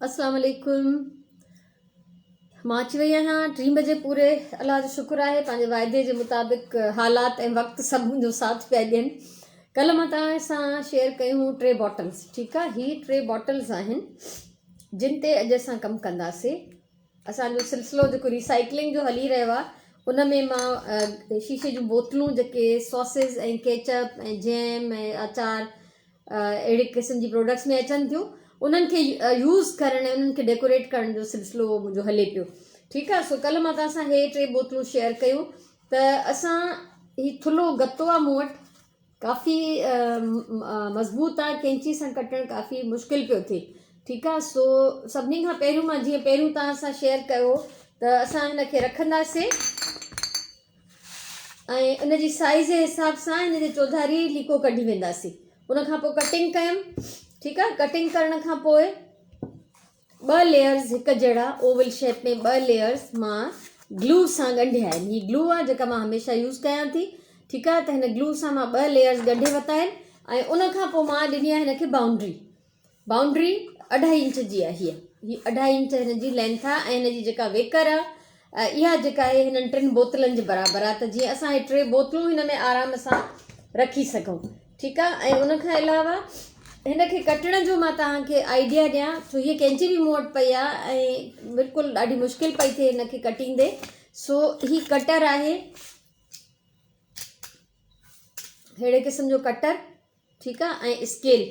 अस्सलाम वालेकुम। मां अची वई आहियां 3 बजे पूरे। अल्लाह जो शुक्र आहे, पंहिंजे वाइदे जे मुताबिक़ हालात ऐं वक़्तु सभु मुंहिंजो साथ पिया ॾियनि। कल्ह मां तव्हां सां शेयर कयूं 3 बॉटल्स। ठीकु आहे, ही 3 बॉटल्स आहिनि जिन ते अॼु असां कमु कंदासीं। असांजो सिलसिलो जेको रिसाइक्लिंग जो हली रहियो आहे, उन में मां शीशे जूं बोतलूं जेके सॉसेस ऐं केचप ऐं जैम ऐं अचार अहिड़े क़िस्म जी प्रोडक्ट्स में अचनि थियूं, उन्हनि खे यूज़ करण ऐं उन्हनि खे डेकोरेट करण जो सिलसिलो मुंहिंजो हले पियो। ठीकु आहे, सो कल्ह मां तव्हां सां हे 3 बोतलूं शेयर कयूं त असां ही थुल्हो गत्तो आहे मूं वटि, काफ़ी मज़बूत आहे, कैंची सां कटणु काफ़ी मुश्किल पियो थिए। ठीकु आहे, सो सभिनी खां पहिरियों मां जीअं पहिरियों तव्हां सां शेयर कयो त असां हिन खे रखंदासीं ऐं उन जी साइज़ जे हिसाब सां हिन जे चौधारी लीको कढी वेंदासीं। उन खां पोइ कटिंग कयमि। ठीकु आहे, कटिंग करण खां पोइ 2 लेयर्स हिकु जहिड़ा ओवल शेप में 2 लेयर्स मां ग्लू सां ॻंढिया आहिनि। हीअ ग्लू आहे जेका मां हमेशह यूज़ कयां थी। ठीकु आहे, त हिन ग्लू सां मां 2 लेयर्स ॻंढे वरिता आहिनि ऐं उन खां पोइ मां ॾिनी आहे हिन खे बाउंड्री 2.5 इंच जी आहे। हीअ 2.5 इंच हिन जी लेंथ आहे ऐं हिन जी जेका वेकर आहे इहा जेका आहे हिननि 3 बोतलनि जे बराबरि आहे, त जीअं असां हे 3 बोतलूं हिन में आराम सां रखी सघूं। ठीकु आहे, ऐं उन खां अलावा हिन खे कटण जो मां तव्हांखे आइडिया ॾियां, छो हीअ कैंची बि मूं वटि पई आहे ऐं बिल्कुलु ॾाढी मुश्किल पई थिए हिन खे कटींदे। सो ही कटर आहे, अहिड़े क़िस्म जो कटर। ठीकु आहे, ऐं स्केल,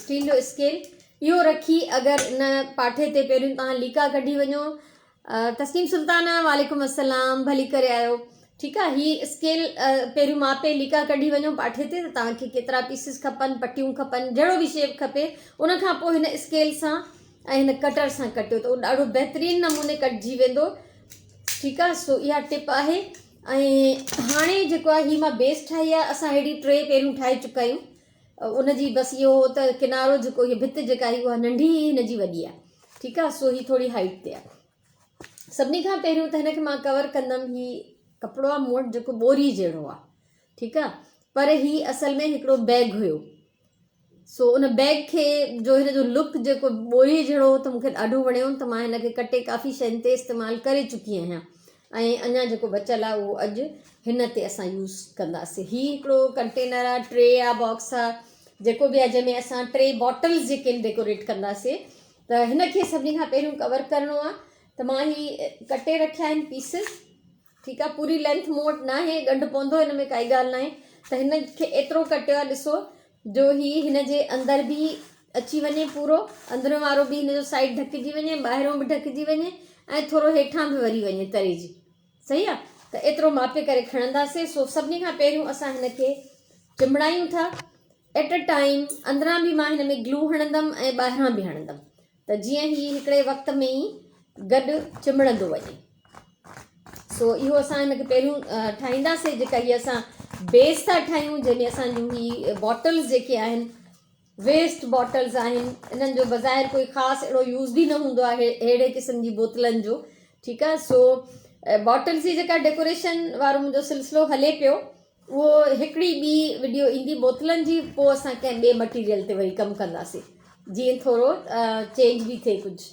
स्टील जो स्केल इहो रखी अगरि इन पाठे ते पहिरियों तव्हां लीका कढी वञो। तस्नीम सुल्ताना वालेकुम अस्सलाम, भली करे आयो। ठीकु आहे, ही स्केल पहिरियों मापे लीका कढी वञो पाठे ते, त तव्हांखे केतिरा पीसिस खपनि, पटियूं खपनि, जहिड़ो बि शेप खपे, उन खां पोइ हिन स्केल सां ऐं हिन कटर सां कटियो त उहो ॾाढो बहितरीनु नमूने कटिजी वेंदो। ठीकु आहे, सो इहा टिप आहे। ऐं हाणे जेको आहे ही मां बेस ठाही आहे। असां अहिड़ी 3 पहिरियों ठाहे चुका आहियूं। उन जी बसि इहो हो त किनारो जेको हीअ भित जेका आहे उहा नंढी हिन जी वॾी आहे। ठीकु आहे, सो ही थोरी हाइट ते आहे। सभिनी खां पहिरियों त हिन खे मां कवर कंदमि। ही कपिड़ो आहे मूं वटि जेको बोरी जहिड़ो आहे। ठीकु आहे, पर ही असल में हिकिड़ो बैग हुयो। सो उन बैग खे जो हिन जो लुक जेको बोरी जहिड़ो हो त मूंखे ॾाढो वणियो, त मां हिन खे कटे काफ़ी शयुनि ते इस्तेमालु करे चुकी आहियां ऐं अञा जेको बचियलु आहे उहो अॼु हिन ते असां यूज़ कंदासीं। ही हिकिड़ो कंटेनर आहे, ट्रे आहे, बॉक्स आहे, जेको बि आहे, जंहिंमें असां 3 बॉटल्स जेके डेकोरेट कंदासीं। त हिन खे सभिनी खां पहिरियों कवर करिणो आहे, त मां ही कटे रखिया आहिनि पीसिस। ठीकु आहे, पूरी लेंथ मूं वटि न आहे, ॻंढ पवंदो, हिन में काई ॻाल्हि न आहे। त हिन खे एतिरो कटियो आहे, ॾिसो, जो ही हिन जे अंदरि बि अची वञे, पूरो अंदरि वारो बि हिन जो साइड ढकिजी वञे, ॿाहिरों बि ढकिजी वञे ऐं थोरो हेठां बि वरी वञे तरे जी। सही आहे, त एतिरो मापे करे खणंदासीं। सो सभिनी खां पहिरियों असां हिन खे चिमड़ायूं था एट अ टाइम। अंदरां बि मां हिन में ग्लू हणंदमि ऐं ॿाहिरां बि हणंदमि, त जीअं ही हिकिड़े वक़्त में ई गॾु चिमड़ंदो वञे। सो इहो असां हिन खे पहिरियों ठाहींदासीं। जेका हीअ असां बेस था ठाहियूं, जंहिंमें असांजूं ही बॉटल्स जेके आहिनि वेस्ट बॉटल्स आहिनि, इन्हनि जो बज़ाहिर कोई ख़ासि अहिड़ो यूज़ बि न हूंदो आहे अहिड़े क़िस्म जी बोतलनि जो। ठीकु आहे, सो बॉटल्स जी जेका डेकोरेशन वारो मुंहिंजो सिलसिलो हले पियो, उहो हिकिड़ी ॿी वीडियो ईंदी बोतलनि जी, पोइ असां कंहिं ॿिए मटीरियल ते वरी कमु कंदासीं, जीअं थोरो चेंज बि थिए, कुझु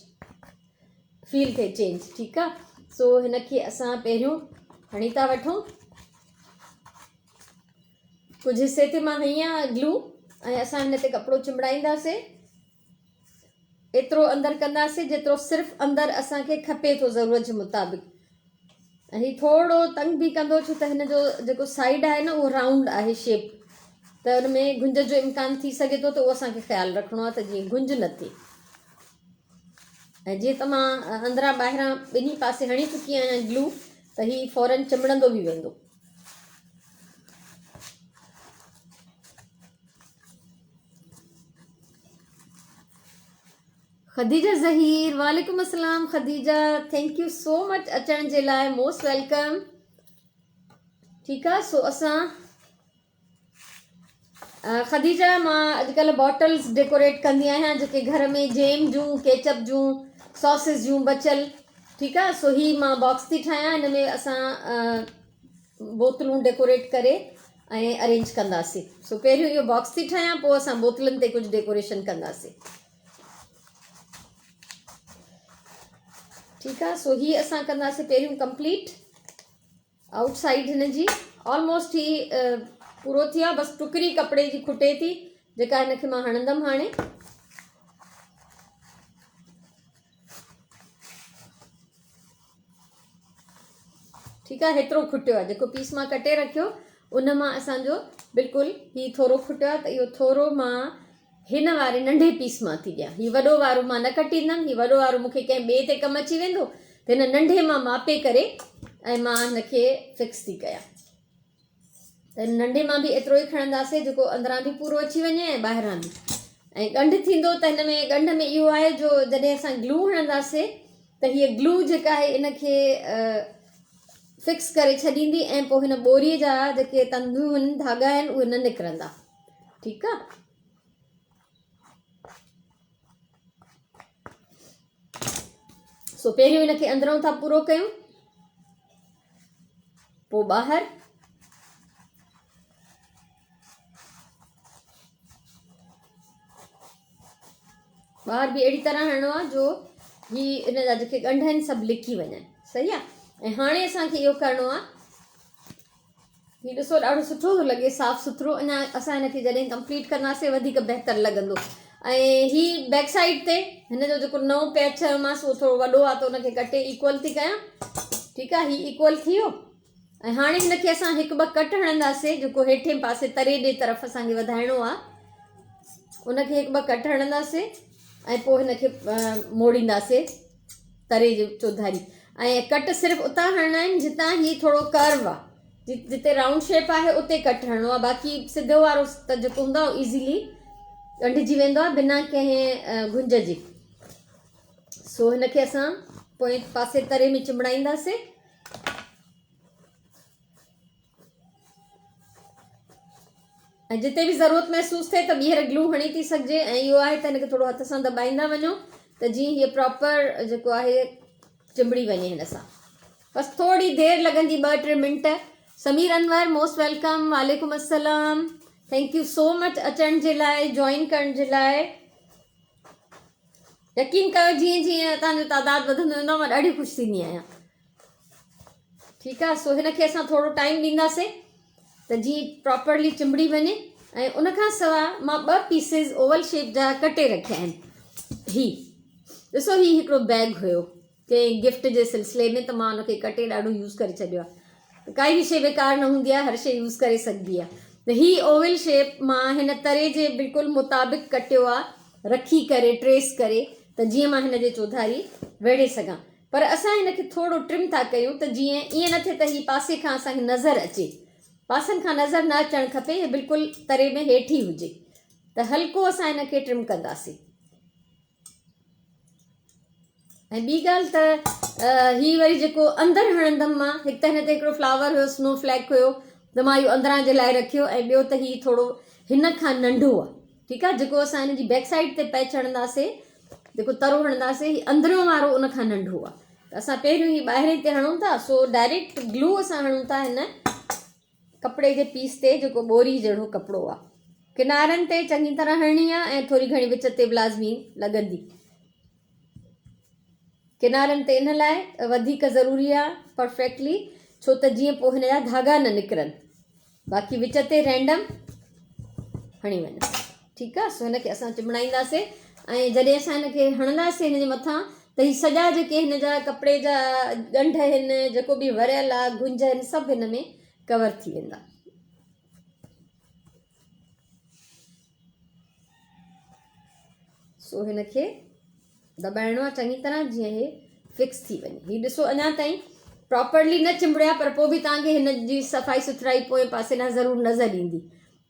फील थिए चेंज। ठीकु आहे, सो हिन खे असां पहिरियों हणी था वठूं। कुझु हिसे ते मां हई आहे ग्लू ऐं असां हिन ते कपिड़ो चिमड़ाईंदासीं। एतिरो अंदरि कंदासीं जेतिरो सिर्फ़ु अंदरि असांखे खपे थो ज़रूरत जे मुताबिक़। ऐं हीउ थोरो तंग बि कंदो, छो त हिन जो जेको साइड आहे न उहो राउंड आहे शेप, त हुन में गुंज जो इम्कान थी सघे थो, त उहो असांखे ख़्यालु रखिणो आहे त जीअं गुंज न थिए। ऐं जीअं त मां अंदरां ॿाहिरां ॿिन्ही पासे हणी चुकी आहियां ग्लू, त हीउ फौरन चिमड़ंदो बि वेंदो। ख़दीजा ज़हीर, वालेकुम अस्सलाम ख़दीजा, थैंक यू सो मच अचण जे लाइ, मोस्ट वेलकम। ठीकु आहे, सो असां ख़दीजा, मां अॼुकल्ह बॉटल्स डेकोरेट कंदी आहियां जेके घर में जेम जूं, केचप जूं, सॉसेस जूं बचियल। ठीकु आहे, सो ही मां बॉक्स थी ठाहियां, हिन में असां बोतलूं डेकोरेट करे ऐं अरेंज कंदासीं। सो पहिरियों इहो बॉक्स थी ठाहियां, पोइ असां बोतलनि ते कुझु डेकोरेशन कंदासीं। ठीकु आहे। सो हीअ असां कंदासीं पहिरियों कंप्लीट आउटसाइड हिन जी ऑलमोस्ट ही पूरो थी आहे। बसि टुकड़ी कपिड़े जी खुटे थी जेका हिनखे मां हणंदमि हाणे। ठीकु आहे, हेतिरो खुटियो आहे जेको पीस मां कटे रखियो उन मां असांजो बिल्कुलु ही थोरो खुटियो आहे। त इहो थोरो मां हिन वारे नंढे पीस मां थी ॾियां। हीउ वॾो वारो मां न कटींदमि, हीउ वॾो वारो मूंखे कंहिं ॿिए ते कमु अची वेंदो, त हिन नंढे मां मापे करे ऐं मां हिनखे फिक्स थी कयां। त नंढे मां बि एतिरो ई खणंदासीं जेको अंदरां बि पूरो अची वञे ऐं ॿाहिरां बि। ऐं ॻंढि थींदो त हिन में ॻंढ में इहो आहे जो जॾहिं असां ग्लू हणंदासीं त हीअ ग्लू जेका आहे इनखे फिक्स करे छॾींदी ऐं पोइ हिन ॿोरीअ जा जेके तंदूं आहिनि, धागा आहिनि, उहे न निकिरंदा। ठीकु आहे। सो पहिरियों हिनखे अंदरों था पूरो कयूं, पोइ ॿाहिरि। ॿाहिरि बि अहिड़ी तरह हणिणो आहे जो ही इन जा जेके ॻंढ आहिनि सभु लिकी वञनि। सही आहे। ऐं हाणे असांखे इहो करिणो आहे, हीउ ॾिसो ॾाढो सुठो थो लॻे, साफ़ु सुथिरो। अञा असां हिनखे जॾहिं कंप्लीट कंदासीं वधीक बहितरु लॻंदो। ऐं ही बैक साइड ते हिन जो जेको नओं पैच चयोमांसि उहो थोरो वॾो आहे त उनखे कटे इक्वल थी कयां। ठीकु आहे, हीउ इक्वल थी वियो। ऐं हाणे हिनखे असां हिकु ॿ कट हणंदासीं जेको हेठे पासे तरे ॾे तरफ़ असांखे वधाइणो आहे, उनखे हिकु ॿ कट हणंदासीं ऐं पोइ हिनखे मोड़ींदासीं तरे जो चौधारी। ऐं कट सिर्फ़ु उतां हणणा आहिनि जितां ही थोरो कर्व आहे, जिते राउंड शेप आहे उते कट हणणो आहे। बाक़ी सिधो वारो त जेको हूंदो आहे ईज़ीली ॻंढिजी वेंदो आहे बिना कंहिं गुंज जे। सो हिनखे असां पोइ पासे तरे में चिमड़ाईंदासीं। ऐं जिते बि ज़रूरत महसूसु थिए त ॿीहर ग्लू हणी थी सघिजे। ऐं इहो आहे त हिनखे थोरो हथ सां दॿाईंदा वञो त जीअं हीअ प्रॉपर जेको आहे चिंबड़ी वञे हिन सां। बसि थोरी देरि लॻंदी, 2-3 मिंट। समीर अनवर मोस्ट वेलकम, वालेकुम अस्सलाम, थैंक यू सो मच अचण जे लाइ, जॉइन करण जे लाइ। यकीन कयो जीअं जीअं तव्हांजो तादाद वधंदो वेंदो मां ॾाढी ख़ुशि थींदी आहियां। ठीकु आहे। सो हिनखे असां थोरो टाइम ॾींदासीं त जीअं प्रॉपरली चिंबड़ी वञे। ऐं उनखां सवाइ मां 2 पीसिस ओवल शेप जा कटे रखिया आहिनि। ही ॾिसो, ही हिकिड़ो बैग हुयो कंहिं गिफ्ट जे सिलसिले में, त मां उनखे कटे ॾाढो यूज़ करे छॾियो आहे। काई बि शइ बेकार न हूंदी आहे, हर शइ यूज़ करे सघिबी आहे। त ही ओवल शेप मां हिन तरे जे बिल्कुलु मुताबिक़ कटियो आहे, रखी करे ट्रेस करे, त जीअं मां हिन जे चौधारी वेड़े सघां। पर असां हिनखे थोरो ट्रिम था कयूं त जीअं ईअं न थिए त ही पासे खां असांखे नज़र अचे। पासनि खां नज़र न अचणु खपे, हे बिल्कुलु तरे में हेठि ई हुजे। त हल्को असां हिनखे ट्रिम कंदासीं। ऐं ॿी ॻाल्हि त ही वरी जेको अंदरि हणंदमि मां, हिकु त हिन ते हिकिड़ो फ्लावर हुयो, स्नो फ्लैक हुयो, त मां इहो अंदरां जे लाइ रखियो। ऐं ॿियो त ही थोरो हिन खां नंढो आहे। ठीकु आहे। जेको असां हिन जी बैक साइड ते पैच हणंदासीं, जेको तरो हणंदासीं, ही अंदरियों वारो उन खां नंढो आहे। त असां पहिरियों ही ॿाहिरि ते हणूं था। सो डायरेक्ट ग्लू असां हणूं था हिन कपिड़े जे पीस ते, जेको ॿोरी जहिड़ो कपिड़ो आहे। किनारनि ते चङी तरह हणणी आहे ऐं थोरी घणी विच ते ब्लाज़मी लॻंदी। किनारनि ते इन लाइ वधीक ज़रूरी आहे परफेक्टली, छो त जीअं पोइ हिन जा धागा न निकिरनि। बाक़ी विच ते रैंडम हणी वञो। ठीकु आहे। सो हिनखे असां चिमड़ाईंदासीं। ऐं जॾहिं असां हिनखे हणंदासीं हिन जे मथां, त ही सॼा जेके हिन जा कपिड़े जा ॻंढ आहिनि, जेको बि वरियल आहे, गुंज आहिनि, सभु हिन में कवर थी वेंदा। सो हिनखे दॿाइणो आहे चङी तरह जीअं हे फिक्स थी वञे। हीउ ॾिसो अञा ताईं प्रॉपरली न चिंबड़िया, पर पोइ बि तव्हांखे हिन जी सफ़ाई सुथराई पोइ पासे खां ज़रूरु नज़र ईंदी।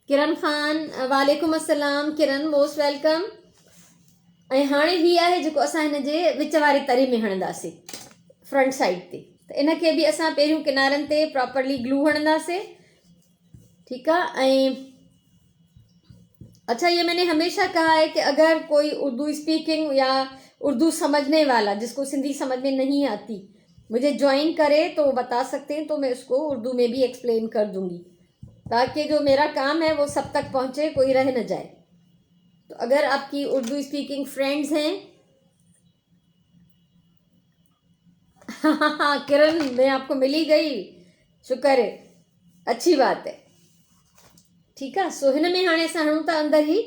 किरण ख़ान वालेकुम अस्सलाम, किरण मोस्ट वेलकम। ऐं हाणे ही आहे जेको असां हिन जे विच वारे तरे में हणंदासीं, फ्रंट साइड ते। त इनखे बि असां पहिरियों किनारनि ते प्रॉपरली ग्लू हणंदासीं। ठीकु आहे। ऐं अच्छा, ये मैंने हमेशा कहा है कि अगर कोई उर्दू स्पीकिंग या उर्दू समझने वाला जिसको सिंधी समझ में नहीं आती मुझे ज्वाइन करे तो वो बता सकते हैं, तो मैं उसको उर्दू में भी एक्सप्लेन कर दूंगी, ताकि जो मेरा काम है वो सब तक पहुँचे, कोई रह न जाए। तो अगर आपकी उर्दू स्पीकिंग फ्रेंड्स हैं किरण में आपको मिली गई, शुक्र है, अच्छी बात है। ठीकु आहे। सो हिन में हाणे असां हणूं था अंदरि ई,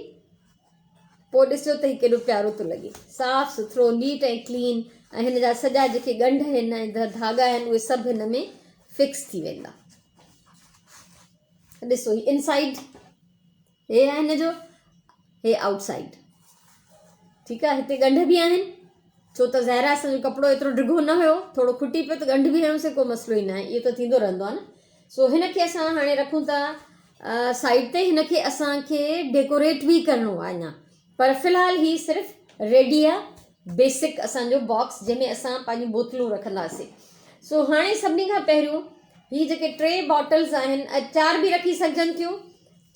पोइ ॾिसो त हीउ केॾो प्यारो थो लॻे, साफ़ सुथरो, नीट ऐं क्लीन। ऐं हिन जा सॼा जेके ॻंढ आहिनि ऐं धागा आहिनि उहे सभु हिन में फिक्स थी वेंदा। ॾिसो ही इनसाइड हे आहे हिन जो, हे आउटसाइड। ठीकु आहे। हिते ॻंढ बि आहिनि, छो त ज़ाहिर आहे असांजो कपिड़ो एतिरो डिघो न हुयो, थोरो खुटी पियो त ॻंढ बि हणोसीं, को मसइलो ई न आहे, इहो त थींदो रहंदो आहे न। सो हिन खे असां हाणे रखूं था साइड ते। हिन खे असांखे डेकोरेट बि करिणो आहे अञा, पर फ़िलहाल ही सिर्फ़ु रेडी आहे, बेसिक असांजो बॉक्स जंहिंमें असां पंहिंजूं बोतलूं रखंदासीं। सो हाणे सभिनी खां पहिरियों ही जेके 3 बॉटल्स आहिनि, 4 बि रखी सघजनि थियूं,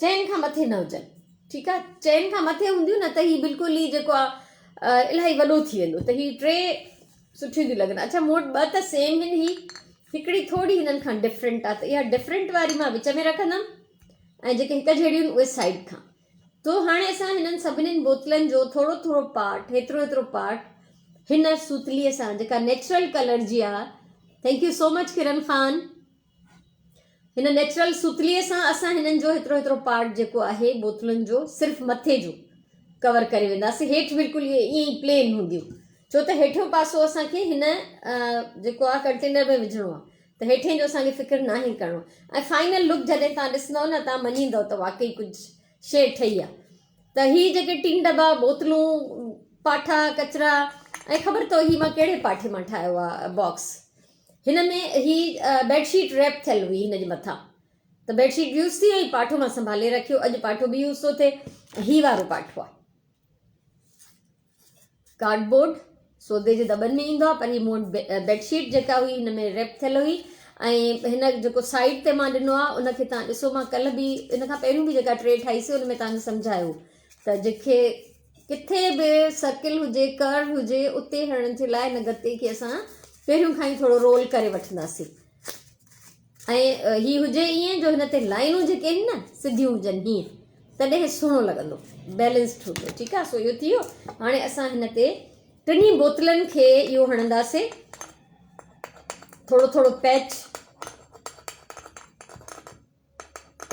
चइनि खां मथे न हुजनि। ठीकु आहे। चइनि खां मथे हूंदियूं न त ही बिल्कुलु ई जेको आहे इलाही वॾो थी वेंदो, त ही 3 सुठियूं थियूं लॻनि। अच्छा, मूं वटि 2 त सेम आहिनि, ही हिकिड़ी थोरी हिननि खां डिफरेंट आहे, त इहा डिफरेंट वारी मां विच में रखंदमि ऐं जेके हिकु जहिड़ियूं आहिनि उहे साइड खां। तो हाणे असां हिननि सभिनीनि बोतलनि जो थोरो थोरो पार्ट, हेतिरो हेतिरो पार्ट हिन सूतलीअ सां, जेका नेचुरल कलर जी आहे, थैंक यू सो मच किरण खान, हिन नेचुरल सूतलीअ सां असां हिननि जो हेतिरो हेतिरो पार्ट जेको आहे बोतलुनि जो सिर्फ़ु मथे जो कवर करे वेंदासीं। हेठि बिल्कुलु इहे ईअं ई प्लेन हूंदियूं, छो त हेठियों पासो असांखे हिन जेको आहे कंटेनर में विझणो आहे, त हेठिएं जो असांखे फ़िक्र न ई करिणो। ऐं फाइनल लुक जॾहिं तव्हां ॾिसंदव न, तव्हां मञींदव त वाकई कुझु शइ ठही आहे। त हीअ जेके 3 दॿा बोतलूं, पाठा, कचिरा, ऐं ख़बर अथव ही मां कहिड़े पाठे मां ठाहियो आहे बॉक्स, हिन में ही बेडशीट रैप थियल हुई हिन जे मथां, त बेडशीट यूज़ थी वई, पाठो मां संभाले रखियो, अॼु पाठो बि यूज़ थो थिए। ही वारो पाठो आहे कार्डबोर्ड, सौदे जे दॿनि में ईंदो आहे, पर ही मूं वटि बेडशीट जेका हुई हिन में रैप थियल हुई। ऐं हिन जेको साइड ते मां ॾिनो आहे उनखे तव्हां ॾिसो, मां कल्ह बि इन खां पहिरियों बि जेका 3 ठाहीसीं उन में तव्हांखे सम्झायो त जेके किथे बि सर्किल हुजे, कर्व हुजे, उते हणण जे लाइ हिन गते खे असां पहिरियों खां ई थोरो रोल करे वठंदासीं। ऐं ही हुजे ईअं जो हिन ते लाइनूं जेके आहिनि न सिधियूं हुजनि हीअं, तॾहिं हे सुहिणो लॻंदो, बैलेंस्ड हूंदो। ठीकु आहे। सो इहो थी वियो। हाणे असां हिन ते 3 बोतलनि खे इहो हणंदासीं, थोरो थोरो पैच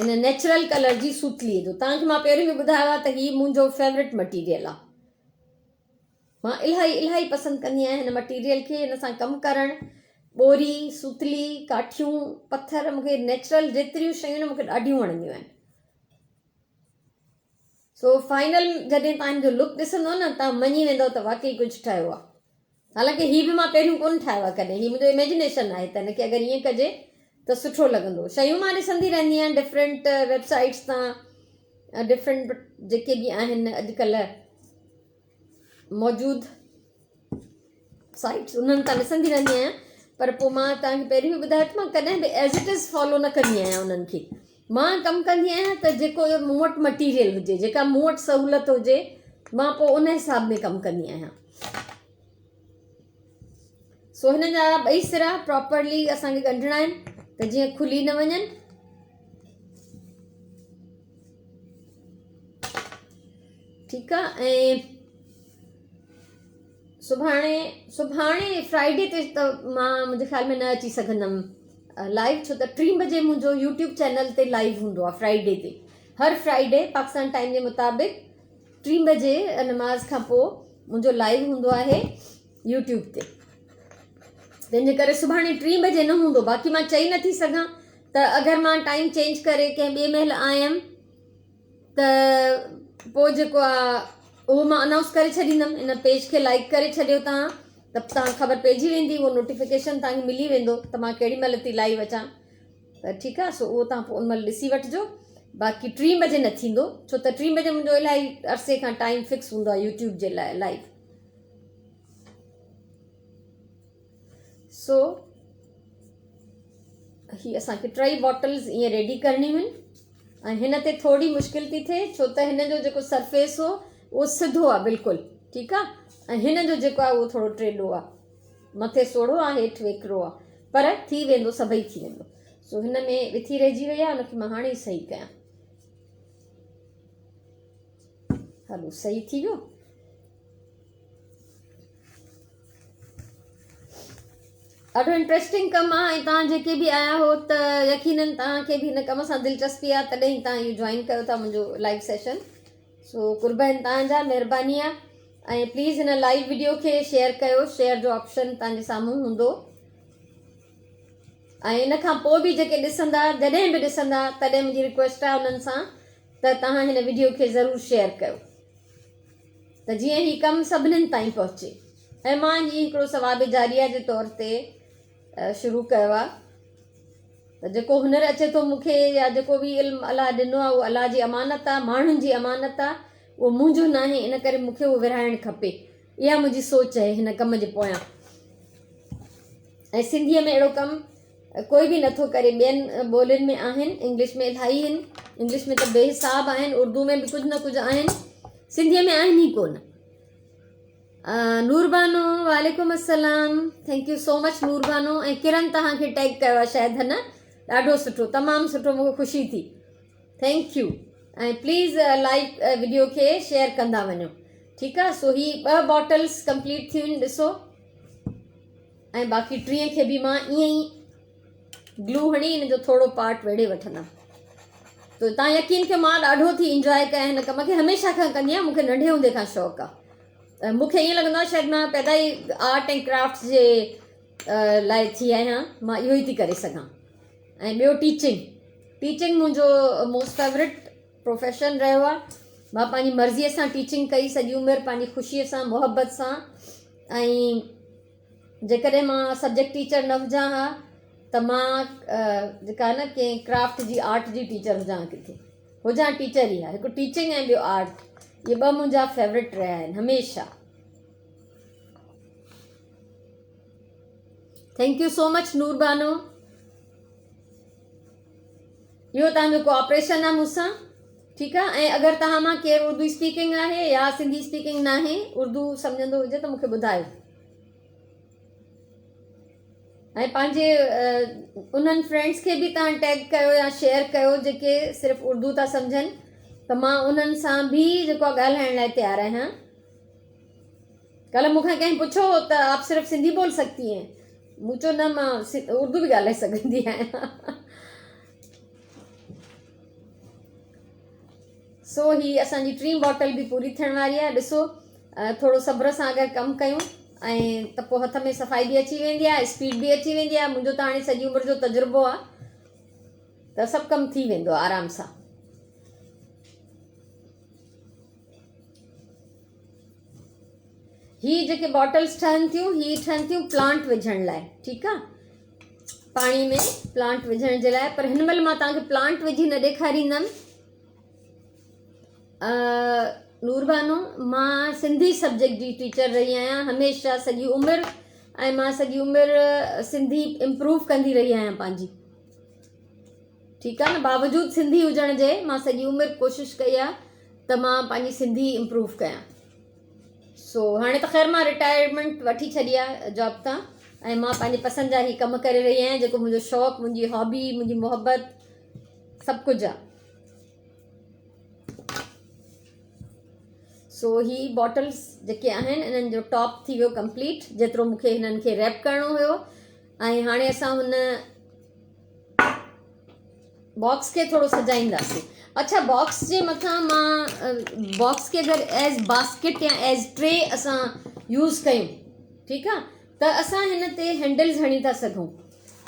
इन नेचुरल कलर जी सूतलीअ जो। तव्हांखे मां पहिरियों बि ॿुधायो आहे त हीउ मुंहिंजो फेवरेट मटीरियल आहे, मां इलाही इलाही पसंदि कंदी आहियां हिन मटीरियल खे, हिन सां कमु करणु। ॿोरी, सूतली, काठियूं, पथर, मूंखे नेचुरल जेतिरियूं शयूं आहिनि मूंखे ॾाढियूं वणंदियूं आहिनि। सो फाइनल जॾहिं तव्हांजो लुक ॾिसंदव न, तव्हां मञी वेंदव त वाकई कुझु ठहियो आहे। हालांकि हीउ बि मां पहिरियों कोन ठाहियो आहे कॾहिं, हीउ मुंहिंजो इमेजिनेशन आहे, त हिनखे अगरि ईअं कजे त सुठो लॻंदो। शयूं मां ॾिसंदी रहंदी आहियां डिफरेंट वेबसाइट्स तां, डिफरेंट जेके बि आहिनि अॼुकल्ह मौजूदु साइट्स, उन्हनि तां ॾिसंदी रहंदी आहियां, पर पोइ मां तव्हांखे पहिरियों बि ॿुधायो त मां कॾहिं बि एज़ इट इज़ फॉलो न कंदी आहियां उन्हनि खे। मां कमु कंदी आहियां त जेको मूं वटि मटीरियल हुजे, जेका मूं वटि सहूलियत हुजे, मां पोइ उन हिसाब में कमु कंदी आहियां। सो हिन जा 2 सिरा प्रॉपरली असांखे ॻंढणा आहिनि त जीअं खुली न वञनि। ठीकु आहे। ऐं सुभाणे फ्राइडे ते त मां मुंहिंजे ख़्याल में न अची सघंदमि लाइव, छो त 3 बजे मुंहिंजो यूट्यूब चैनल ते लाइव हूंदो आहे फ्राइडे ते। हर फ्राइडे पाकिस्तान टाइम जे मुताबिक़ 3 बजे नमाज़ खां पोइ मुंहिंजो लाइव हूंदो आहे यूट्यूब ते, तंहिंजे करे सुभाणे 3 बजे न हूंदो। बाक़ी मां चई नथी सघां त अगरि मां टाइम चेंज करे कंहिं ॿिए महिल आयमि त पोइ जेको आहे उहो मां अनाउंस करे छॾींदमि। इन पेज खे लाइक करे छॾियो तव्हां, त तव्हां ख़बर पइजी वेंदी, उहो नोटिफिकेशन तव्हांखे मिली वेंदो त मां केॾी महिल थी लाइव अचां। त ठीकु आहे। सो उहो तव्हां पोइ उन महिल ॾिसी वठिजो। बाक़ी 3 बजे न थींदो, छो त 3 बजे मुंहिंजो इलाही अरसे खां टाइम फिक्स हूंदो आहे यूट्यूब जे लाइ लाइव। सो ही असांखे 3 बॉटल्स ईअं रेडी करणियूं आहिनि। ऐं हिन ते थोरी मुश्किल थी थिए, छो त हिन जो जेको सरफेस हो उहो सिधो आहे बिल्कुलु। ठीकु आहे। ऐं हिन जो जेको आहे उहो थोरो टेढ़ो आहे, मथे सोढ़ो आहे, हेठि वेकिरो आहे, पर थी वेंदो, सभई थी वेंदो। सो हिन में विथी रहिजी वई आहे, हुनखे मां हाणे ई सही कयां। हलो, सही थी वियो। ॾाढो इंट्रस्टिंग कमु आहे ऐं तव्हां जेके बि आया हो त यकीनन तव्हांखे बि हिन कम सां दिलचस्पी आहे तॾहिं तव्हां इहो जॉइन कयो था मुंहिंजो लाइव सेशन। सो कुर्बान तव्हांजा, महिरबानी आहे। ऐं प्लीज़ हिन लाइव वीडियो खे शेयर कयो, शेयर जो ऑप्शन तव्हांजे साम्हूं हूंदो। ऐं इन खां पोइ बि जेके ॾिसंदा, जॾहिं बि ॾिसंदा, तॾहिं मुंहिंजी रिक्वेस्ट आहे उन्हनि सां त तव्हां हिन वीडियो खे ज़रूरु शेयर कयो त जीअं हीउ कमु सभिनीनि ताईं पहुचे। ऐं मां हीउ हिकिड़ो सवाब जारिया जे तौर ते शुरू कयो आहे त जेको हुनर अचे थो मूंखे या जेको बि इल्मु अलाह ॾिनो आहे उहो अलाह जी अमानत आहे, माण्हुनि जी अमानत आहे, उहो मुंहिंजो न आहे। इन करे मूंखे उहो विरहाइणु खपे, इहा मुंहिंजी सोच आहे हिन कम जे पोयां। ऐं सिंधीअ में अहिड़ो कमु कोई बि नथो करे। ॿियनि ॿोलियुनि में आहिनि, इंग्लिश में इलाही आहिनि, इंग्लिश में त बेहिसाब आहिनि, उर्दू में बि कुझु न कुझु आहिनि, सिंधीअ में आहिनि ई कोन। नूरबानो, वालेकुम अस्सलाम, thank you so much Noorbano. ऐं किरण तव्हांखे टैग कयो आहे शायदि, है न? ॾाढो सुठो, तमामु सुठो, मूंखे ख़ुशी थी, थैंक यू। ऐं प्लीज़ लाइव वीडियो खे शेयर कंदा वञो, ठीकु आहे? सो ही 2 बॉटल्स कंप्लीट थियूं आहिनि, ॾिसो। ऐं बाक़ी 3 खे बि मां ईअं ई ग्लू हणी हिन जो थोरो पार्ट वेड़े वठंदमि। त तव्हां यकीन कयो, मां ॾाढो थी इंजॉय कयां हिन कम खे, हमेशह खां कंदी आहियां, मूंखे नंढे हूंदे खां शौक़ु आहे। मूंखे ईअं लॻंदो आहे शायदि मां पैदा ई आर्ट एंड क्राफ्ट जे लाइ थी आहियां, मां इहो ई थी करे सघां। ऐं ॿियो टीचिंग मुंहिंजो मोस्ट फेवरेट प्रोफेशन रहियो आहे। मां पंहिंजी मर्ज़ीअ सां टीचिंग कई सॼी उमिरि, पंहिंजी ख़ुशीअ सां, मुहबत सां। ऐं जेकॾहिं मां सब्जेक्ट टीचर न हुजां हा त मां जेका न कंहिं क्राफ्ट जी, आर्ट जी टीचर हुजां, किथे हुजां टीचर ई आहे। हिकु टीचिंग ऐं ॿियो आर्ट, इहे 2 मुंहिंजा फेवरेट रहिया आहिनि हमेशह। Thank you so much Noorbano. इहो तव्हांजो कोऑपरेशन आहे मूंसां, ठीकु आहे? ऐं अगरि तव्हां मां केरु उर्दू स्पीकिंग आहे या सिंधी स्पीकिंग न आहे, उर्दू सम्झंदो हुजे त मूंखे ॿुधायो। ऐं पंहिंजे उन्हनि फ्रेंड्स खे बि तव्हां टैग कयो या शेयर कयो जेके सिर्फ़ु उर्दू था सम्झनि, त मां उन्हनि सां बि जेको आहे ॻाल्हाइण लाइ तयारु आहियां। कल्ह मूंखां कंहिं पुछो त आप सिर्फ़ु सिंधी बोल सकती हैं? मूं चयो न, मां उर्दू बि ॻाल्हाए सघंदी आहियां। सो ही असांजी 3 बॉटल बि पूरी थियण वारी आहे। ॾिसो, थोरो सब्र सां अगरि कमु कयूं ऐं त पोइ हथ में सफ़ाई बि अची वेंदी आहे, स्पीड बि अची वेंदी आहे। मुंहिंजो त हाणे सॼी उमिरि जो तजुर्बो आहे, त सभु कमु थी वेंदो आहे आराम सां। ही जेके बॉटल्स ठहनि थियूं प्लांट विझण लाइ, ठीकु आहे? पाणी में प्लांट विझण जे लाइ। पर हिन महिल मां तव्हांखे प्लांट विझी न ॾेखारींदमि। नूरबानो, मां सिंधी सब्जेक्ट जी टीचर रही आहियां हमेशह, सॼी उमिरि। ऐं मां सॼी उमिरि सिंधी इम्प्रूव कंदी रही आहियां पंहिंजी, ठीकु आहे न? बावजूदि सिंधी हुजण जे मां सॼी उमिरि कोशिशि कई आहे त मां पंहिंजी सिंधी इम्प्रूव कयां। सो हाणे त ख़ैर मां रिटायरमेंट वठी छॾी आहे जॉब तां, ऐं मां पंहिंजे पसंदि जा ई कमु करे रही आहियां, जेको मुंहिंजो शौक़ु, मुंहिंजी हॉबी, मुंहिंजी मुहबत, सभु कुझु आहे। सो ही बॉटल्स जेके आहिनि, इन्हनि जो टॉप थी वियो कंप्लीट, जेतिरो मूंखे हिननि खे रैप करिणो हुयो। ऐं हाणे असां हुन बॉक्स खे थोरो सजाईंदासीं। अच्छा, बॉक्स जे मथां मां बॉक्स खे अगरि एज़ बास्केट या एज़ ट्रे असां यूज़ कयूं, ठीकु आहे, त असां हिन ते हैंडल्स हणी था सघूं।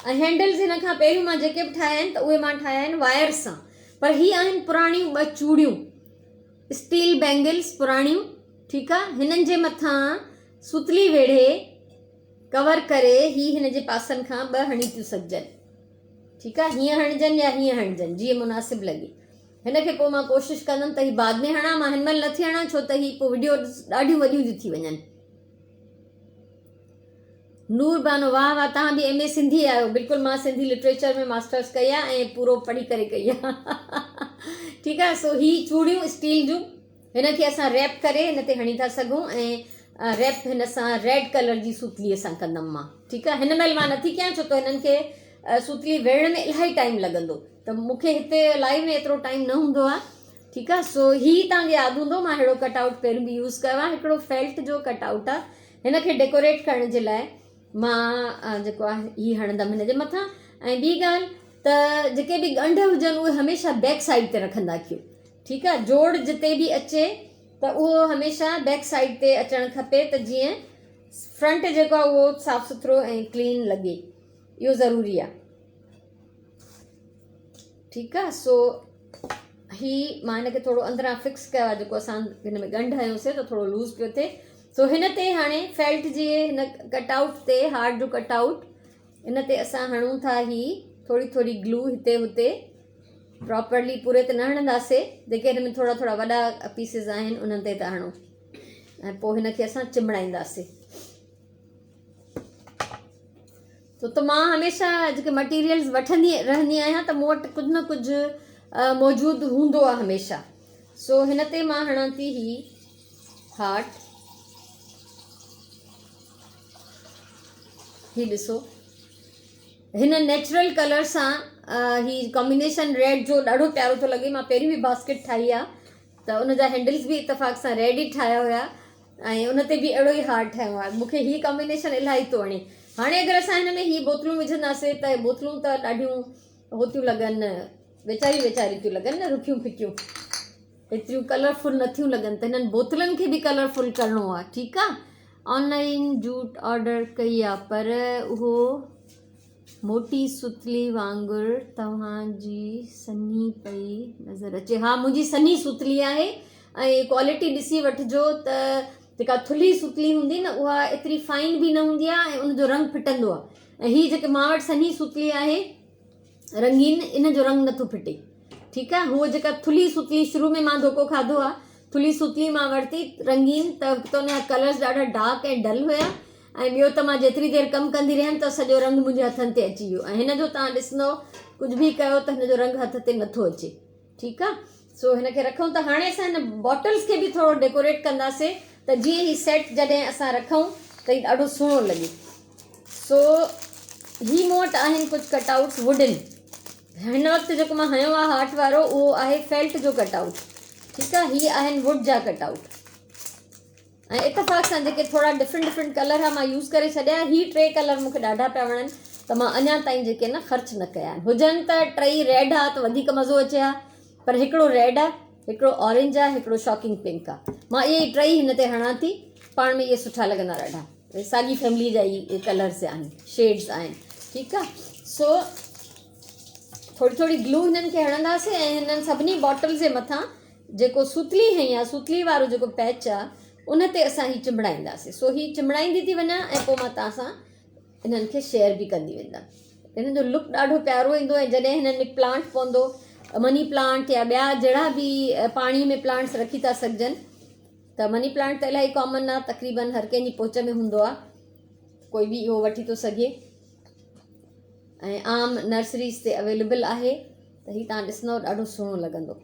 ऐं हैंडल्स हिन खां पहिरियों मां जेके बि ठाहिया आहिनि त उहे मां ठाहिया आहिनि वायर सां, पर ही आहिनि पुराणियूं 2 चूड़ियूं, स्टील बैंगल्स पुराणियूं, ठीकु आहे? हिननि जे मथां सुतली वेढ़े कवर करे ही हिन जे पासनि खां 2 हणी थियूं सघजनि, ठीकु आहे? हीअं हणजनि या हीअं हणजनि, जीअं मुनासिबु लॻे। हिन खे पोइ मां कोशिशि कंदमि त ही बाद में हणां, मां हिन महिल नथी हणां छो त ही पोइ वीडियो ॾाढियूं वॾियूं थियूं थी वञनि। नूरबानो, वाह वाह, तव्हां बि MA सिंधी आहियो। बिल्कुलु, मां सिंधी लिटरेचर में मास्टर्स कई आहे ऐं पूरो पढ़ी करे कई आहे। ठीकु आहे? सो ही चूड़ियूं स्टील जूं, हिन खे असां रैप करे हिन ते हणी था सघूं। ऐं रैप हिन सां रेड कलर जी सुतलीअ सां कंदमि मां, ठीकु आहे? हिन महिल मां नथी कयां छो त हिननि खे सुतली वेड़ण में इलाही टाइम लॻंदो, त मूंखे हिते लाइव में एतिरो टाइम न हूंदो आहे, ठीकु आहे? सो ही तव्हांखे यादि हूंदो, मां अहिड़ो कटआउट पहिरियों बि यूज़ कयो आहे। हिकिड़ो फेल्ट जो कटआउट आहे, हिन खे डेकोरेट करण जे लाइ मां जेको आहे हीअ हणंदमि हिन जे मथां। ऐं ॿी ॻाल्हि त जेके बि ॻंढ हुजनि उहे हमेशह बैक साइड ते रखंदा कयो, ठीकु आहे। जोड़ जिते बि अचे त उहो हमेशह बैक साइड ते अचणु खपे त जीअं फ्रंट जेको आहे उहो साफ़ु सुथिरो ऐं क्लीन लॻे, इहो ज़रूरी आहे, ठीकु आहे। सो मां हिनखे थोरो अंदरां फिक्स कयो आहे, जेको असां हिन में ॻंढ हयोसीं त थोरो लूज़ पियो थिए। सो हिन ते हाणे फेल्ट जे हिन कटआउट ते, हार्ट जो कटआउट, इन ते असां हणूं था ही थोरी थोरी ग्लू हिते हुते, प्रॉपरली पूरे ते न हणंदासीं, जेके हिन में थोरा थोरा वॾा पीसिस आहिनि उन्हनि ते था हणूं ऐं पोइ हिनखे असां चिमड़ाईंदासीं। त मां हमेशह जेके मटीरियल्स वठंदी रहंदी आहियां त मूं वटि कुझु न कुझु मौजूदु हूंदो आहे हमेशह। सो हिन ते मां हणां थी ही हार्ट, ही ॾिसो हिन नेचुरल कलर सां ही कॉम्बिनेशन रेड जो ॾाढो प्यारो थो लॻे। मां पहिरीं बि बास्केट ठाही आहे त उनजा हैंडल्स बि इतफ़ाक़ सां रेड ई ठाहिया हुया ऐं उन ते बि अहिड़ो ई हार्ट ठाहियो आहे। मूंखे ही कॉम्बिनेशन इलाही थो वणे। हाणे अगरि असां हिन में ही बोतलूं विझंदासीं त बोतलूं त ॾाढियूं हो थियूं लॻनि, वेचारियूं थियूं लॻनि न, रुखियूं फिकियूं, एतिरियूं कलरफुल नथियूं लॻनि। त हिननि बोतलनि खे बि कलरफुल करिणो आहे, ठीकु आहे। ऑनलाइन जूट ऑर्डर कई आहे पर उहो मोटी सुतली वांगुरु तव्हांजी सन्ही पई नज़र अचे। हा, मुंहिंजी सन्ही सुतली आहे ऐं क्वालिटी ॾिसी वठिजो त जेका थुल्ही सुतली हूंदी न उहा एतिरी फाइन बि न हूंदी आहे ऐं उनजो रंग फिटंदो आहे। ऐं हीअ जेके मां वटि सन्ही सुतली आहे रंगीन, इन जो रंग नथो फिटे, ठीकु आहे। हूअ जेका थुल्ही सुतली शुरू में मां धोखो खाधो आहे, थुल्ही सुतली मां वरिती रंगीन, त उनजा कलर्स ॾाढा डार्क ऐं डल हुया ऐं ॿियो त मां जेतिरी देरि कमु कंदी रहियमि त सॼो रंग मुंहिंजे हथनि ते अची वियो। ऐं हिन जो तव्हां ॾिसंदव कुझु बि कयो त हिन जो रंग हथ ते नथो अचे, ठीकु आहे। सो हिनखे रखूं त हाणे असां हिन बॉटल्स खे बि थोरो डेकोरेट कंदासीं त जीअं ही सेट जॾहिं असां रखूं त ही ॾाढो सुहिणो लॻे। सो ही मूं वटि आहिनि कुझु कटआउट्स वुडन। हिन वक़्तु जेको मां हयो आहे हार्ट वारो उहो आहे फेल्ट जो कटआउट, ठीकु आहे। हीअ आहिनि वुड जा कटआउट ऐं इतफ़ाक़ सां जेके थोरा डिफरेंट कलर आहे मां यूज़ करे छॾिया। ही 3 कलर मूंखे ॾाढा पिया वणनि त मां अञा ताईं जेके न ख़र्च न कया आहिनि। हुजनि त 3 रेड आहे त वधीक मज़ो अचे हा, पर हिकिड़ो रेड आहे, हिकिड़ो ऑरेंज आहे, हिकिड़ो शॉकिंग पिंक आहे। मां इहे 3 हिन ते हणां थी, पाण में इहे सुठा लॻंदा ॾाढा। साॻी फैमिली जा ई कलर्स आहिनि, शेड्स आहिनि, ठीकु आहे। सो थोरी ग्लू हिननि खे हणंदासीं ऐं हिननि सभिनी बॉटल्स जे मथां जेको सुतली हई आहे, सुतली वारो जेको पैच आहे उन ते असां ही चिमड़ाईंदासीं। सो ही चिमड़ाईंदी थी वञा ऐं पोइ मां तव्हां सां हिननि खे शेयर बि कंदी वेंदमि। हिननि जो लुक ॾाढो प्यारो ईंदो ऐं जॾहिं हिननि में प्लांट पवंदो, मनी प्लांट या ॿिया जहिड़ा बि पाणी में प्लांट्स रखी था सघजनि, त मनी प्लांट त इलाही कॉमन आहे, तक़रीबन हर कंहिंजी पोच में हूंदो आहे, कोई बि इहो वठी थो सघे ऐं आम नर्सरीज़ ते अवेलेबल आहे। त ही तव्हां ॾिसंदव ॾाढो सुहिणो लॻंदो।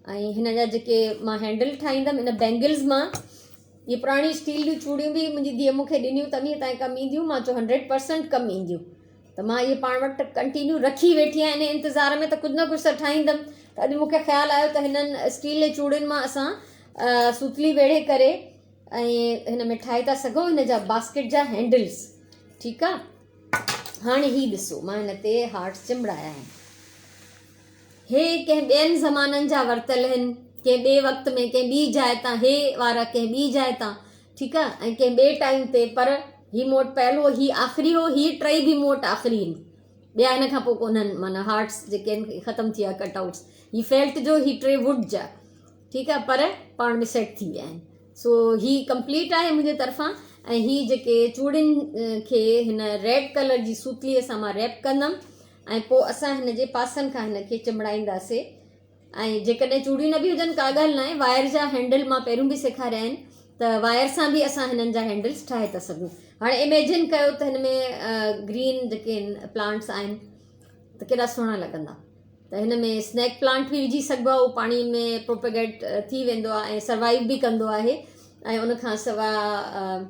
ऐं हिन जा जेके मां हैंडल ठाहींदमि इन बैंगल्स मां, इहे पुराणी स्टील जूं चूड़ियूं बि मुंहिंजी धीअ मूंखे ॾिनियूं, तॾहिं ताईं कमु ईंदियूं। मां चयो 100% कमु ईंदियूं, त मां इहे पाण वटि कंटिन्यू रखी वेठी आहियां इन इंतज़ार में त कुझु न कुझु त ठाहींदमि। त अॼु मूंखे ख़्यालु आयो त हिननि स्टील जे चूड़ियुनि मां असां सुतली वेढ़े करे ऐं हिन में ठाहे था सघूं हिन जा बास्केट जा हैंडल्स, ठीकु आहे। हाणे ही ॾिसो मां हिन ते हार्ट्स चिमड़ाया आहिनि। हे कंहिं ॿियनि ज़माननि जा वरितल आहिनि, कंहिं ॿिए वक़्त में कंहिं ॿी जाइ तां, हे वारा कंहिं ॿी जाइ तां, ठीकु आहे, ऐं कंहिं ॿिए टाइम ते। पर ही मूं वटि पहिरियों ही आख़िरी हो, ही 3 बि मूं वटि आख़िरी आहिनि, ॿिया हिन खां पोइ कोन्हनि। माना हार्ट्स जेके आहिनि ख़तमु थी विया कटआउट्स। ही फेल्ट जो, ही 3 वुड जा, ठीकु आहे, पर पाण में सेट थी विया आहिनि। सो ही कंप्लीट आहे मुंहिंजे तरफ़ां। ऐं ही जेके चूड़ियुनि खे हिन रेड कलर जी सूतलीअ सां मां रैप कंदमि ऐं पोइ असां हिन जे पासनि खां हिन खे चिमड़ाईंदासीं। ऐं जेकॾहिं चूड़ियूं न बि हुजनि का ॻाल्हि न आहे, वायर जा हैंडल मां पहिरियों बि सेखारिया आहिनि, त वायर सां बि असां हिननि जा हैंडल्स ठाहे था सघूं। हाणे इमेजिन कयो त हिन में ग्रीन जेके प्लांट्स आहिनि त केॾा सुहिणा लॻंदा। त हिन में स्नैक प्लांट बि विझी सघिबो आहे, उहो पाणी में प्रोपेगेट थी वेंदो आहे ऐं सर्वाइव बि कंदो आहे। ऐं उनखां सवाइ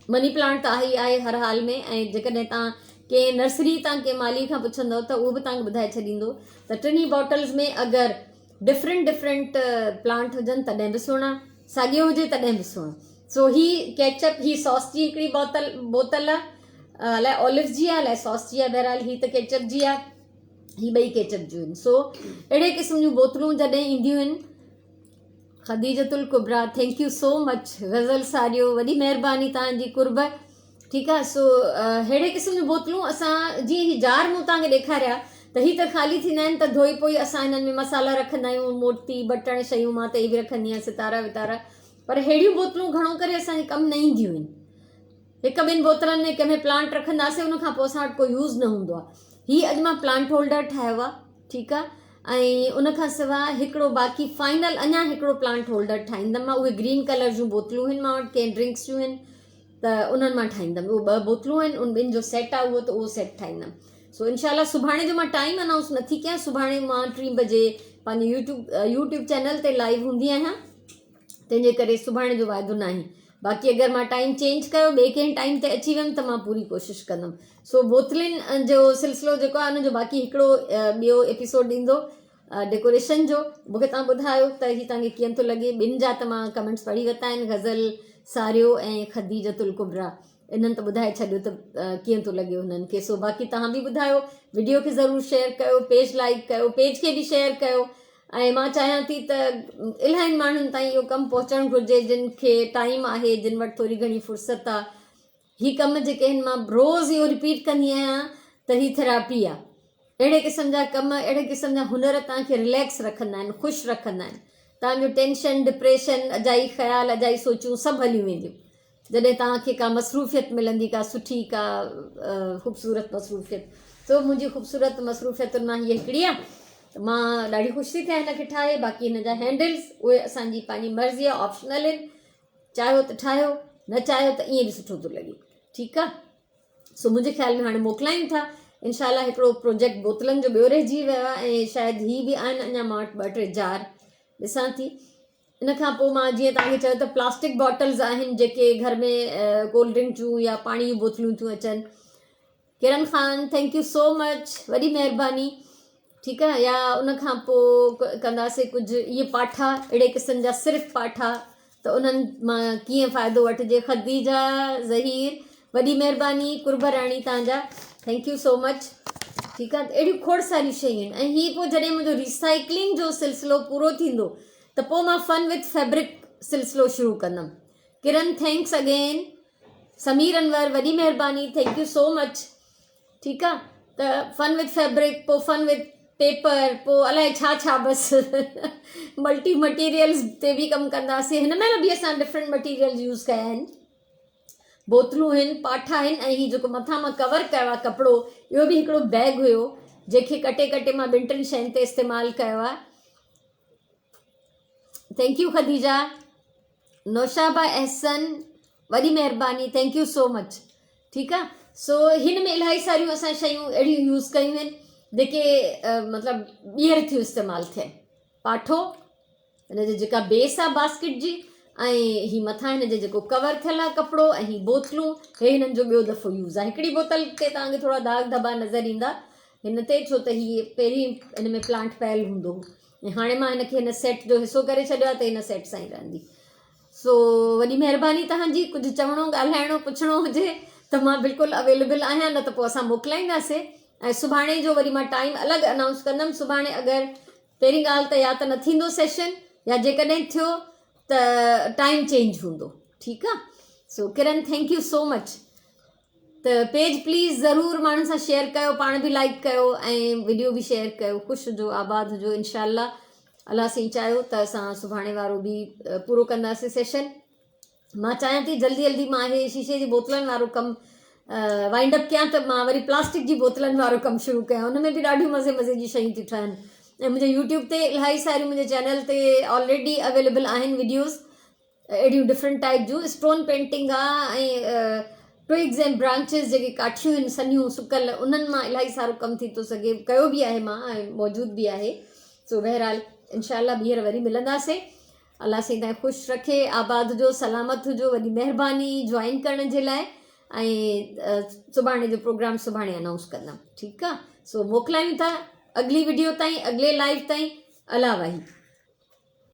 मनी प्लांट त आहे ई आहे हर हाल में। ऐं जेकॾहिं तव्हां कंहिं नर्सरी तां कंहिं माली खां पुछंदव त उहो बि तव्हांखे ॿुधाए छॾींदो त 3 बॉटल्स में अगरि डिफरेंट प्लांट हुजनि तॾहिं बि सुहिणा, साॻियो हुजे तॾहिं बि सुहिणो। सो ही केचप, ही सॉस जी हिकिड़ी बोतल आहे, अलाए ऑलिव्स जी आहे अलाए सॉस जी आहे, बहरहाल ही त केचप जी आहे, ही ॿई केचप जूं आहिनि। सो अहिड़े क़िस्म जूं बोतलूं जॾहिं ईंदियूं आहिनि। Khadijatul Kubra, thank you so much. Ghazal Sario, वॾी महिरबानी तव्हांजी कुर्ब, ठीकु आहे। सो अहिड़े क़िस्म जूं बोतलूं असां जीअं ही जार मूं तव्हांखे ॾेखारिया त ही त ख़ाली थींदा आहिनि त धोई पोई असां हिननि में मसाला रखंदा आहियूं, मोती बटण शयूं, मां त इहे बि रखंदी आहियां, सितारा वितारा, पर अहिड़ियूं बोतलूं घणो करे असांजे कमु न ईंदियूं आहिनि। हिकु ॿिनि बोतलनि में कंहिंमें प्लांट रखंदासीं, उनखां पोइ असां वटि कोई यूज़ न हूंदो आहे। हीअ अॼु मां प्लांट होल्डर ठाहियो आहे, ठीकु आहे। ऐं उनखां सवाइ हिकिड़ो बाक़ी फाइनल अञा हिकिड़ो प्लांट होल्डर ठाहींदमि मां। उहे ग्रीन कलर जूं बोतलूं आहिनि मां वटि, कंहिं ड्रिंक्स जूं आहिनि, त उन्हनि मां ठाहींदमि। उहे 2 बोतलूं आहिनि, उन ॿिनि जो सेट आहे उहो, त उहो सेट ठाहींदमि। सो इनशाला सुभाणे जो मां टाइम अनाउंस नथी कयां, सुभाणे मां 3 बजे पंहिंजे यूट्यूब चैनल ते लाइव हूंदी आहियां, तंहिंजे करे सुभाणे जो वाइदो न आहे। बाक़ी अगरि मां टाइम चेंज कयो, ॿिए कंहिं टाइम ते अची वियमि, त मां पूरी कोशिशि कंदमि। सो बोतलुनि जो सिलसिलो जेको आहे उनजो बाक़ी हिकिड़ो ॿियो एपिसोड ईंदो डेकोरेशन जो। मूंखे तव्हां ॿुधायो त ही तव्हांखे कीअं थो लॻे। ॿिनि जा त मां कमेंट्स पढ़ी वरिता आहिनि, गज़ल सारियो ऐं खदीजतुल कुबरा, इन्हनि त ॿुधाए छॾियो त कीअं थो लॻे हुननि खे। सो बाक़ी तव्हां बि ॿुधायो, वीडियो खे ज़रूरु शेयर कयो, पेज लाइक कयो, पेज खे बि शेयर कयो। ऐं मां चाहियां थी त इलाही माण्हुनि ताईं इहो कमु पहुचणु घुरिजे, जिन खे टाइम आहे, जिन वटि थोरी घणी फुर्सत आहे। ही कम जेके आहिनि, मां रोज़ इहो रिपीट कंदी आहियां त ही थेरापी आहे। अहिड़े क़िस्म जा कम, अहिड़े क़िस्म जा हुनर तव्हांखे रिलैक्स रखंदा आहिनि, ख़ुशि रखंदा आहिनि। तव्हांजो टेंशन, डिप्रेशन, अजाई ख़्याल, अजाई सोचूं सभु हली वेंदियूं जॾहिं तव्हांखे का मसरूफ़ियत मिलंदी, का सुठी, का ख़ूबसूरत मसरूफ़ियत। सो मुंहिंजी ख़ूबसूरत मसरूफ़ियतुनि मां हीअ हिकिड़ी आहे। त मां ॾाढी ख़ुशि थी थियां हिनखे ठाहे। बाक़ी हिन जा हैंडल्स उहे असांजी पंहिंजी मर्ज़ी आहे, ऑप्शनल आहिनि, चाहियो त ठाहियो, न चाहियो त ईअं बि सुठो थो लॻे, ठीकु आहे। सो मुंहिंजे ख़्याल में हाणे मोकिलायूं था इनशाला। हिकिड़ो प्रोजेक्ट बोतलनि जो ॿियो रहिजी वियो आहे, ऐं शायदि ही बि आहिनि अञा मां वटि 2-3 जार, ॾिसां थी। इन खां पोइ मां जीअं तव्हांखे चयो त प्लास्टिक बॉटल्स आहिनि जेके घर में कोल्ड ड्रिंक जूं या पाणी जूं बोतलूं थियूं अचनि। Kiran Khan, thank you so much, वॾी महिरबानी, ठीकु आहे। या उनखां पोइ कंदासीं कुझु इहे पाठा, अहिड़े क़िस्म जा सिर्फ़ु पाठा, त उन्हनि मां कीअं फ़ाइदो वठिजे। खदीजा ज़हीर, वॾी महिरबानी, कुर्ब राणी तव्हांजा, थैंक यू सो मच, ठीकु आहे। अहिड़ियूं खोड़ सारियूं शयूं आहिनि। ऐं हीअ पोइ जॾहिं मुंहिंजो रिसाइक्लिंग जो सिलसिलो पूरो थींदो त पोइ मां फन विथ फैब्रिक सिलसिलो शुरू कंदमि। किरण, थैंक्स अगेन। समीर अनवर, वॾी महिरबानी, थैंक यू सो मच, ठीकु आहे। त फन विथ फैब्रिक, पोइ फन विथ पेपर, पोइ अलाए छा छा बसि मल्टी मटीरियल्स ते बि कमु कंदासीं। हिन महिल बि असां डिफरेंट मटीरियल्स यूज़ कया आहिनि। बोतलूं आहिनि, पाठा आहिनि, ऐं हीअ जेको मथां मां कवर कयो आहे कपिड़ो, इहो बि हिकिड़ो बैग हुयो जंहिंखे कटे कटे मां 2-3 शयुनि ते इस्तेमालु कयो आहे। Thank you Khadija. नौशाबा अहसन, वॾी महिरबानी, थैंक यू सो मच, ठीकु आहे। सो हिन में इलाही सारियूं असां शयूं अहिड़ियूं यूज़ कयूं आहिनि जेके मतिलबु ॿीहर थियूं इस्तेमालु थियनि। पाठो, हिनजी जेका बेस आहे बास्केट जी, ऐं ही मथां हिन जो जेको कवर थियल आहे कपिड़ो, ऐं ही बोतलूं, हे हिननि जो ॿियो दफ़ो यूज़ आहे। हिकिड़ी बोतल ते तव्हांखे थोरा दाग धब्बा नज़र ईंदा हिन ते, छो त हीअ पहिरीं हिन में प्लांट पयल हूंदो, ऐं हाणे मां हिनखे हिन सेट जो हिसो करे छॾियो आहे, त हिन सेट सां ई रहंदी। सो वॾी महिरबानी तव्हांजी। कुझु चवणो, ॻाल्हाइणो, पुछणो हुजे त मां बिल्कुलु अवेलेबल आहियां, न त पोइ असां मोकिलाईंदासीं। ऐं सुभाणे जो वरी मां टाइम अलॻि अनाउंस कंदमि। सुभाणे अगरि पहिरीं ॻाल्हि त या त न थींदो सेशन, या जेकॾहिं थियो त टाइम चेंज हूंदो, ठीकु आहे। सो किरण, थैंक यू सो मच। त पेज प्लीज़ ज़रूरु माण्हुनि सां शेयर कयो, पाण बि लाइक कयो, ऐं वीडियो बि शेयर कयो। ख़ुशि हुजो, आबाद हुजो, इनशाला अलाह साईं चाहियो त असां सुभाणे वारो बि पूरो कंदासीं सेशन। मां चाहियां थी जल्दी जल्दी मां इहे शीशे जी बोतलनि वारो कमु वाइंड अप कयां, त मां वरी प्लास्टिक जी बोतलनि वारो कमु शुरू कयां। हुन में बि ॾाढियूं मज़े मज़े जी शयूं थियूं ठहनि। ऐं मुंहिंजे यूट्यूब ते इलाही सारियूं, मुंहिंजे चैनल ते ऑलरेडी अवेलेबल आहिनि वीडियोज़ अहिड़ियूं डिफरेंट टाइप जूं। स्टोन पेंटिंग आहे, ऐं ट्विग्स एंड ब्रांचिस जेके काठियूं आहिनि सनियूं सुकल, उन्हनि मां इलाही सारो कमु थी थो सघे, कयो बि आहे मां, ऐं मौजूदु बि आहे। सो बहरहाल इनशाला ॿीहर वरी मिलंदासीं। अलाह साईं तव्हां ख़ुशि रखे, आबाद हुजो, सलामत हुजो, वॾी महिरबानी जॉइन करण जे लाइ। ऐं सुभाणे जो प्रोग्राम सुभाणे अनाउंस कंदमि, ठीकु आहे। सो मोकिलायूं था अगली वीडियो ताईं, अगले लाइव ताईं। अला वाही।